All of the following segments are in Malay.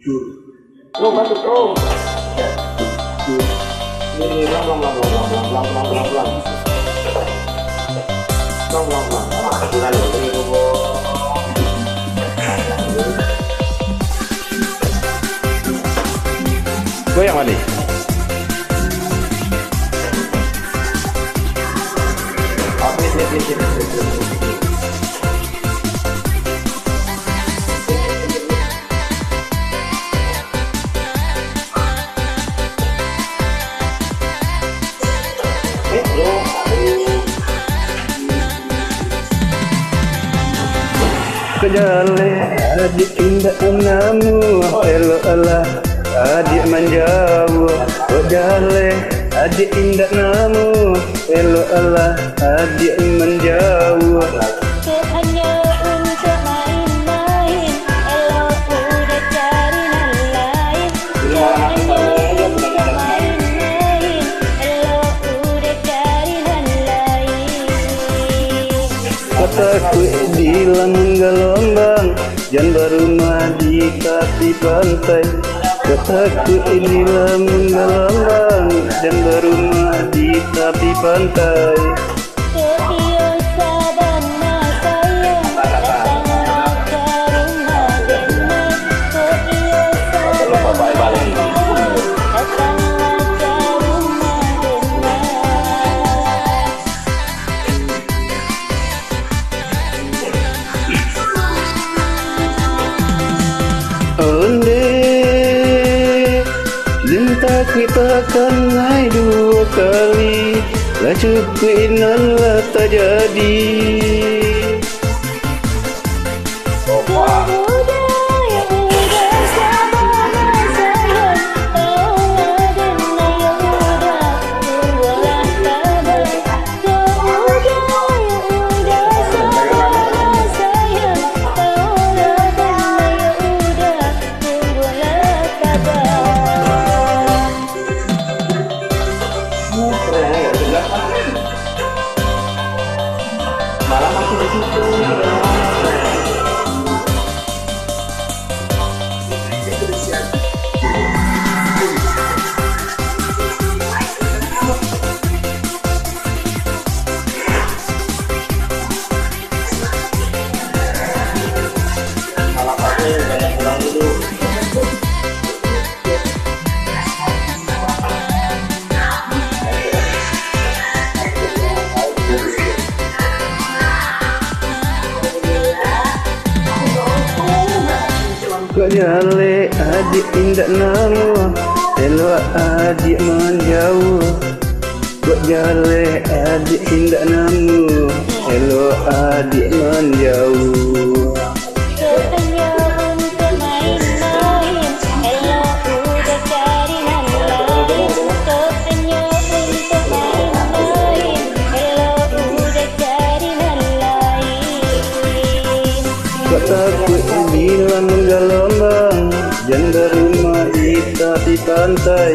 Bro, bantu bro. Ini pelan pelan pelan pelan pelan pelan pelan pelan. Pelan pelan pelan. Pelan ini bro. Goyang Adi. Kejale adik indah namu elo Allah adik menjauh. Kejale adik indah namu elo Allah adik menjauh. Hanya untuk main-main, elok udah cari nan lain. Hanya untuk main-main, elok udah cari nan lain. Kataku di lamun gelombang, jangan berumah di tepi pantai. Kataku di lamun gelombang, jangan berumah di tepi pantai. Cinta kita kan naik dua kali, lah cukup lah tak jadi. Malah masih di situ. Malah pakai banyak pulang dulu. Kejale adik indah namu elok adik menjauh. Kejale adik indah namu elok adik menjauh. Hanya untuk main-main, elok udah cari nan lain. Hanya untuk main-main, elok udah cari nan lain. Kataku bilang gelombang, jangan berumah di tepi pantai.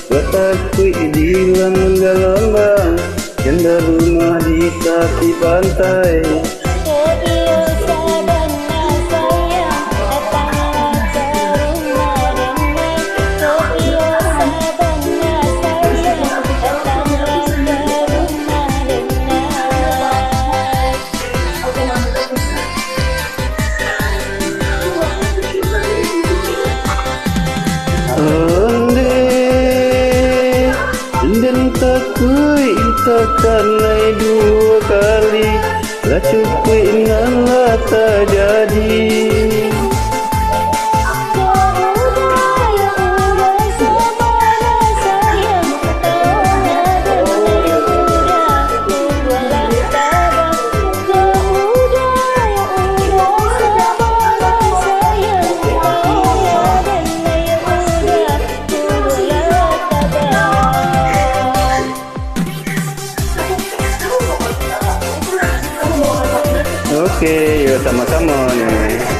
Kataku bilang gelombang, jangan berumah di tepi pantai. Dan takui takkan naik dua kali, lah cukup lah tak jadi. Oke, yuk sama-sama nih.